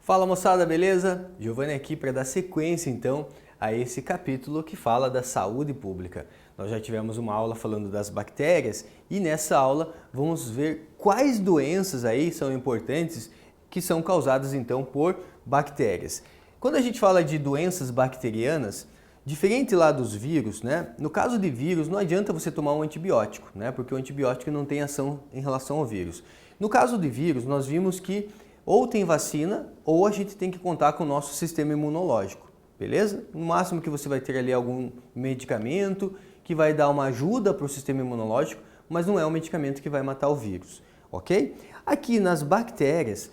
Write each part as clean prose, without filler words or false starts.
Fala moçada, beleza? Giovanni aqui para dar sequência então a esse capítulo que fala da saúde pública. Nós já tivemos uma aula falando das bactérias e nessa aula vamos ver quais doenças aí são importantes que são causadas então por bactérias. Quando a gente fala de doenças bacterianas, diferente lá dos vírus, né? No caso de vírus não adianta você tomar um antibiótico, né? Porque o antibiótico não tem ação em relação ao vírus. No caso de vírus, nós vimos que ou tem vacina, ou a gente tem que contar com o nosso sistema imunológico, beleza? No máximo que você vai ter ali algum medicamento que vai dar uma ajuda para o sistema imunológico, mas não é um medicamento que vai matar o vírus, ok? Aqui nas bactérias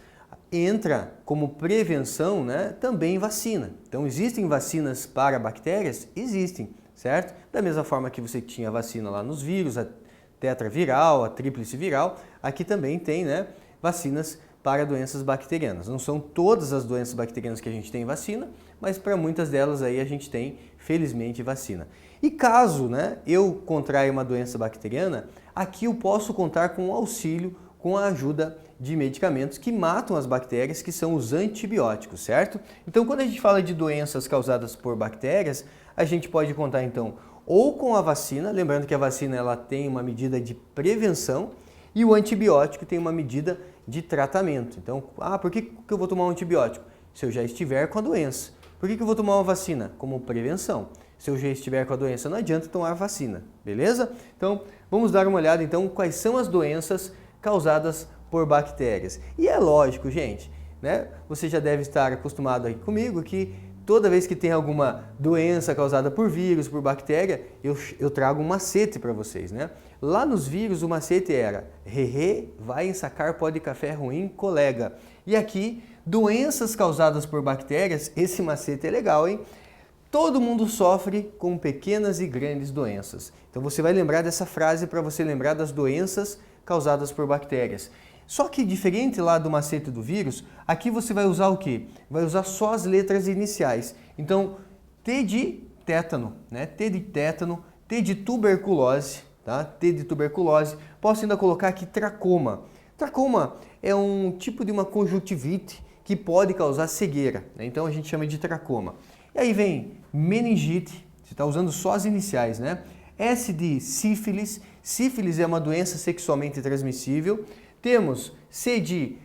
entra como prevenção, né, também vacina. Então existem vacinas para bactérias? Existem, certo? Da mesma forma que você tinha vacina lá nos vírus, a tetraviral, a tríplice viral, aqui também tem, né, vacinas para doenças bacterianas. Não são todas as doenças bacterianas que a gente tem vacina, mas para muitas delas aí a gente tem, felizmente, vacina. E caso, né, eu contraia uma doença bacteriana, aqui eu posso contar com o auxílio, com a ajuda de medicamentos que matam as bactérias, que são os antibióticos, certo? Então, quando a gente fala de doenças causadas por bactérias, a gente pode contar então ou com a vacina, lembrando que a vacina ela tem uma medida de prevenção, e o antibiótico tem uma medida de tratamento. Então, por que eu vou tomar um antibiótico? Se eu já estiver com a doença. Por que eu vou tomar uma vacina? Como prevenção. Se eu já estiver com a doença, não adianta tomar vacina, beleza? Então, vamos dar uma olhada então quais são as doenças causadas por bactérias. E é lógico, gente, né? Você já deve estar acostumado aí comigo que toda vez que tem alguma doença causada por vírus, por bactéria, eu trago um macete para vocês, né? Lá nos vírus o macete era vai ensacar pó de café ruim, colega. E aqui, doenças causadas por bactérias, esse macete é legal, hein? Todo mundo sofre com pequenas e grandes doenças. Então você vai lembrar dessa frase para você lembrar das doenças causadas por bactérias. Só que diferente lá do macete do vírus, aqui você vai usar o quê? Vai usar só as letras iniciais. Então, T de tétano, né? T de tétano, T de tuberculose, tá? T de tuberculose. Posso ainda colocar aqui tracoma. Tracoma é um tipo de uma conjuntivite que pode causar cegueira, né? Então a gente chama de tracoma. E aí vem meningite, você está usando só as iniciais, né? S de sífilis. Sífilis é uma doença sexualmente transmissível. Temos C de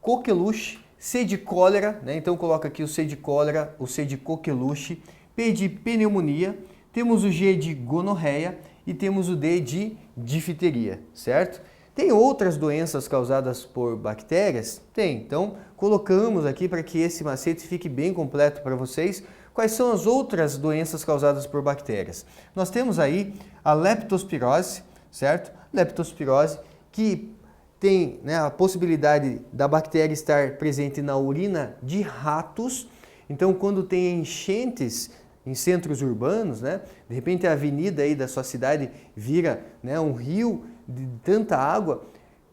coqueluche, C de cólera, né? Então coloca aqui o C de cólera, o C de coqueluche, P de pneumonia, temos o G de gonorreia e temos o D de difteria, certo? Tem outras doenças causadas por bactérias? Tem, então colocamos aqui para que esse macete fique bem completo para vocês. Quais são as outras doenças causadas por bactérias? Nós temos aí a leptospirose, certo? Leptospirose que tem, né, a possibilidade da bactéria estar presente na urina de ratos. Então, quando tem enchentes em centros urbanos, né, de repente a avenida aí da sua cidade vira, né, um rio de tanta água,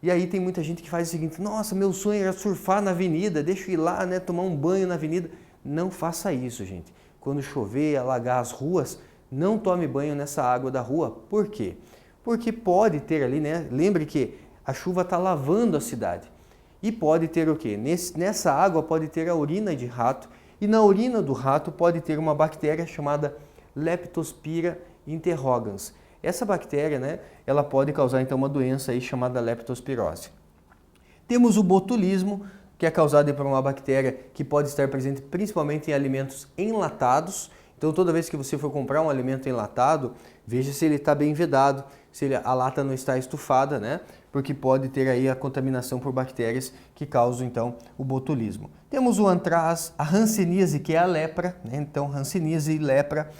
e aí tem muita gente que faz o seguinte: nossa, meu sonho era surfar na avenida, deixa eu ir lá, né, tomar um banho na avenida. Não faça isso, gente. Quando chover, alagar as ruas, não tome banho nessa água da rua. Por quê? Porque pode ter ali, né, lembre que a chuva está lavando a cidade. E pode ter o quê? Nessa água pode ter a urina de rato. E na urina do rato pode ter uma bactéria chamada Leptospira interrogans. Essa bactéria, né, ela pode causar então uma doença aí chamada leptospirose. Temos o botulismo, que é causado por uma bactéria que pode estar presente principalmente em alimentos enlatados. Então toda vez que você for comprar um alimento enlatado, veja se ele está bem vedado, se a lata não está estufada, né? Porque pode ter aí a contaminação por bactérias que causam então o botulismo. Temos o antraz, a hanseníase, que é a lepra, né? Então hanseníase e lepra.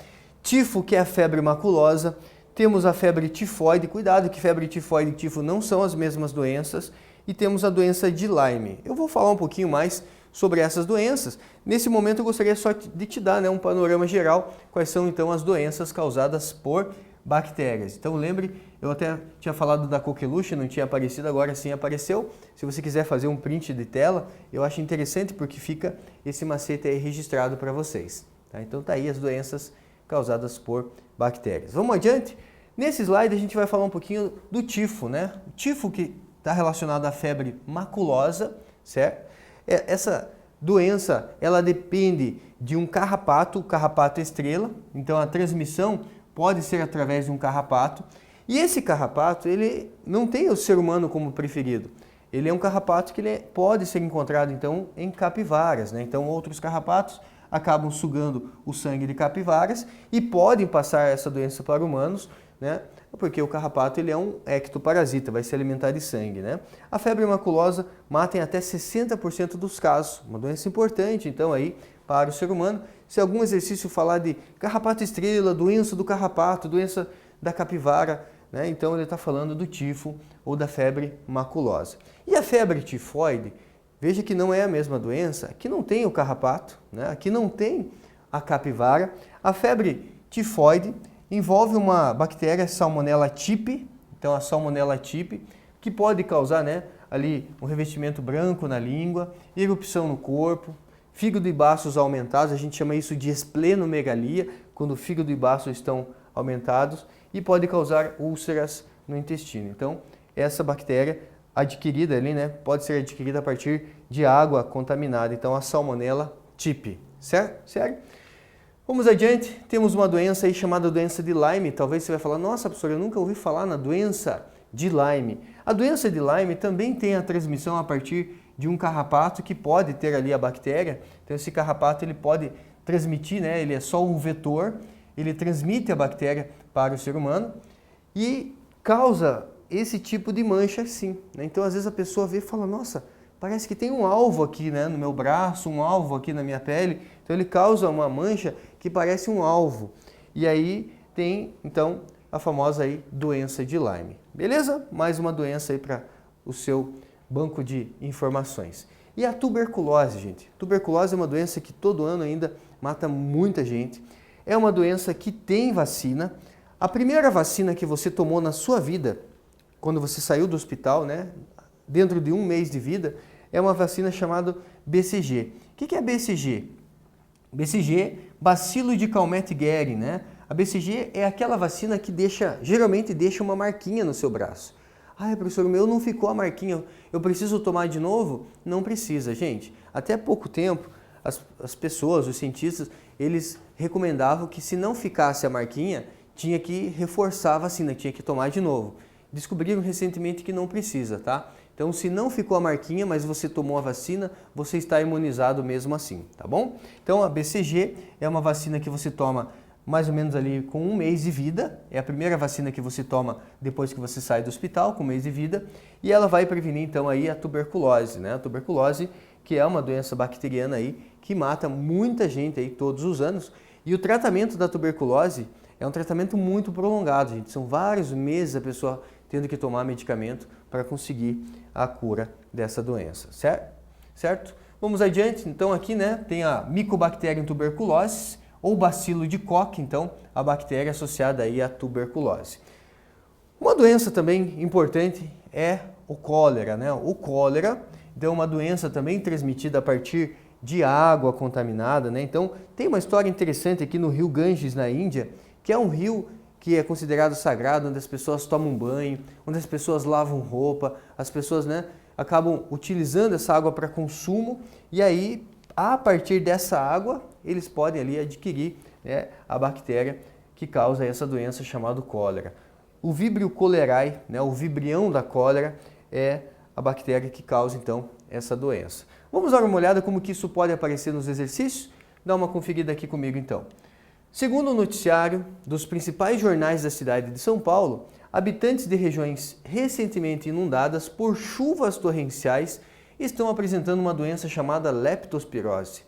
Tifo, que é a febre maculosa. Temos a febre tifoide, cuidado que febre tifoide e tifo não são as mesmas doenças. E temos a doença de Lyme. Eu vou falar um pouquinho mais sobre essas doenças. Nesse momento eu gostaria só de te dar, né, um panorama geral, quais são então as doenças causadas por bactérias. Então lembre, eu até tinha falado da coqueluche, não tinha aparecido, agora sim apareceu. Se você quiser fazer um print de tela, eu acho interessante porque fica esse macete aí registrado para vocês. Tá? Então tá aí as doenças causadas por bactérias. Vamos adiante? Nesse slide a gente vai falar um pouquinho do tifo, né? O tifo que está relacionado à febre maculosa, certo? Essa doença, ela depende de um carrapato, o carrapato estrela, então a transmissão pode ser através de um carrapato, e esse carrapato, ele não tem o ser humano como preferido. Ele é um carrapato que ele pode ser encontrado, então, em capivaras, né? Então, outros carrapatos acabam sugando o sangue de capivaras e podem passar essa doença para humanos, né? Porque o carrapato ele é um ectoparasita, vai se alimentar de sangue, né? A febre maculosa mata em até 60% dos casos, uma doença importante, então, aí, para o ser humano. Se algum exercício falar de carrapato estrela, doença do carrapato, doença da capivara, né? Então, ele está falando do tifo ou da febre maculosa. E a febre tifoide, veja que não é a mesma doença, aqui não tem o carrapato, né? Aqui não tem a capivara. A febre tifoide envolve uma bactéria Salmonella typhi, então a Salmonella typhi, que pode causar, né, ali um revestimento branco na língua, erupção no corpo, fígado e baços aumentados, a gente chama isso de esplenomegalia, quando o fígado e baços estão aumentados, e pode causar úlceras no intestino. Então, essa bactéria adquirida ali, né, pode ser adquirida a partir de água contaminada, então a Salmonella typhi, certo? Certo? Vamos adiante, temos uma doença aí chamada doença de Lyme. Talvez você vai falar, nossa, professor, eu nunca ouvi falar na doença de Lyme. A doença de Lyme também tem a transmissão a partir de um carrapato que pode ter ali a bactéria. Então esse carrapato ele pode transmitir, né? Ele é só um vetor, ele transmite a bactéria para o ser humano e causa esse tipo de mancha sim, né? Então às vezes a pessoa vê e fala, nossa, parece que tem um alvo aqui, né, no meu braço, um alvo aqui na minha pele. Então ele causa uma mancha que parece um alvo. E aí tem, então, a famosa aí doença de Lyme. Beleza? Mais uma doença aí para o seu banco de informações. E a tuberculose, gente. Tuberculose é uma doença que todo ano ainda mata muita gente. É uma doença que tem vacina. A primeira vacina que você tomou na sua vida, quando você saiu do hospital, né, dentro de um mês de vida, é uma vacina chamada BCG. O que é BCG? BCG, bacilo de Calmette-Guerin, né? A BCG é aquela vacina que geralmente deixa uma marquinha no seu braço. Ah, professor, o meu não ficou a marquinha, eu preciso tomar de novo? Não precisa, gente. Até pouco tempo, as pessoas, os cientistas, eles recomendavam que se não ficasse a marquinha, tinha que reforçar a vacina, tinha que tomar de novo. Descobriram recentemente que não precisa, tá? Então, se não ficou a marquinha, mas você tomou a vacina, você está imunizado mesmo assim, tá bom? Então, a BCG é uma vacina que você toma mais ou menos ali com um mês de vida. É a primeira vacina que você toma depois que você sai do hospital, com um mês de vida. E ela vai prevenir, então, aí a tuberculose, né? A tuberculose, que é uma doença bacteriana aí, que mata muita gente aí todos os anos. E o tratamento da tuberculose é um tratamento muito prolongado, gente. São vários meses a pessoa tendo que tomar medicamento para conseguir a cura dessa doença, certo? Vamos adiante, então aqui, né, tem a Mycobacterium tuberculosis ou bacilo de Koch, então a bactéria associada aí à tuberculose. Uma doença também importante é o cólera, né? O cólera é uma doença também transmitida a partir de água contaminada, né? Então tem uma história interessante aqui no rio Ganges, na Índia, que é um rio que é considerado sagrado, onde as pessoas tomam banho, onde as pessoas lavam roupa, as pessoas, né, acabam utilizando essa água para consumo e aí, a partir dessa água, eles podem ali adquirir, né, a bactéria que causa essa doença chamada cólera. O Vibrio cholerae, né, o vibrião da cólera, é a bactéria que causa então essa doença. Vamos dar uma olhada como que isso pode aparecer nos exercícios? Dá uma conferida aqui comigo então. Segundo o noticiário dos principais jornais da cidade de São Paulo, habitantes de regiões recentemente inundadas por chuvas torrenciais estão apresentando uma doença chamada leptospirose.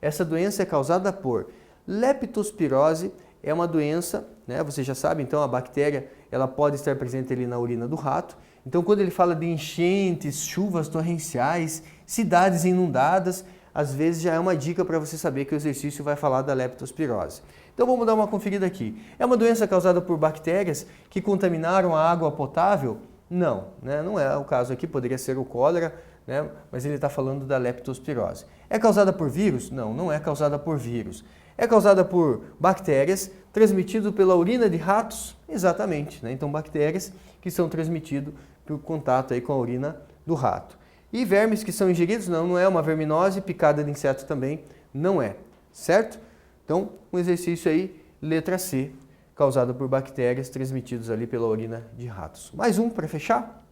Essa doença é causada por leptospirose, é uma doença, né, você já sabe, então a bactéria ela pode estar presente ali na urina do rato. Então quando ele fala de enchentes, chuvas torrenciais, cidades inundadas, às vezes já é uma dica para você saber que o exercício vai falar da leptospirose. Então vamos dar uma conferida aqui. É uma doença causada por bactérias que contaminaram a água potável? Não, né? Não é o caso aqui, poderia ser o cólera, né? Mas ele está falando da leptospirose. É causada por vírus? Não, não é causada por vírus. É causada por bactérias transmitidas pela urina de ratos? Exatamente, né? Então bactérias que são transmitidas por contato aí com a urina do rato. E vermes que são ingeridos, não é uma verminose, picada de inseto também não é, certo? Então, um exercício aí, letra C, causado por bactérias transmitidas ali pela urina de ratos. Mais um para fechar.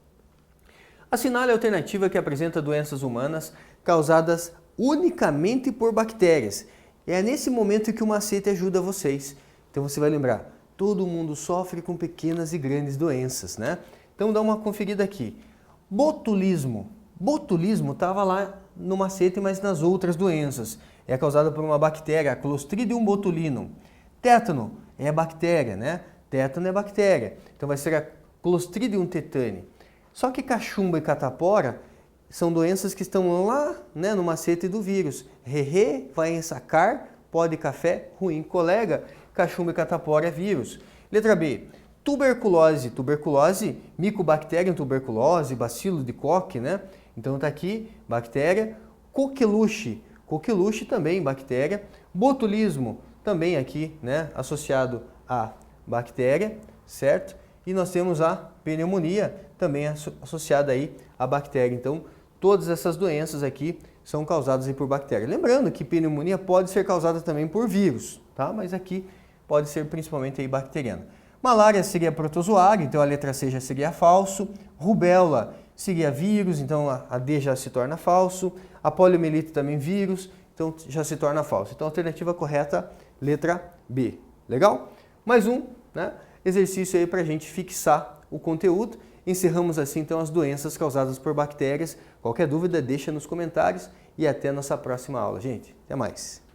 Assinale a alternativa que apresenta doenças humanas causadas unicamente por bactérias. É nesse momento que o macete ajuda vocês. Então você vai lembrar, todo mundo sofre com pequenas e grandes doenças, né? Então dá uma conferida aqui. Botulismo. Botulismo estava lá no macete, mas nas outras doenças. É causada por uma bactéria, a Clostridium botulinum. Tétano é bactéria, né? Tétano é bactéria. Então vai ser a Clostridium tetani. Só que cachumba e catapora são doenças que estão lá, né, no macete do vírus. Rerê vai ensacar, pó de café, ruim colega, cachumba e catapora é vírus. Letra B, tuberculose. Tuberculose, Mycobacterium tuberculose, bacilo de Koch, né? Então tá aqui, bactéria. Coqueluche, coqueluche também bactéria. Botulismo, também aqui, né, associado à bactéria, certo? E nós temos a pneumonia, também associada aí à bactéria. Então, todas essas doenças aqui são causadas aí por bactéria. Lembrando que pneumonia pode ser causada também por vírus, tá? Mas aqui pode ser principalmente aí bacteriana. Malária seria protozoária, então a letra C já seria falso. Rubéola seria vírus, então a D já se torna falso. A poliomielite também vírus, então já se torna falso. Então a alternativa correta, letra B. Legal? Mais um, né? Exercício aí para a gente fixar o conteúdo. Encerramos assim então as doenças causadas por bactérias. Qualquer dúvida deixa nos comentários e até a nossa próxima aula, gente. Até mais!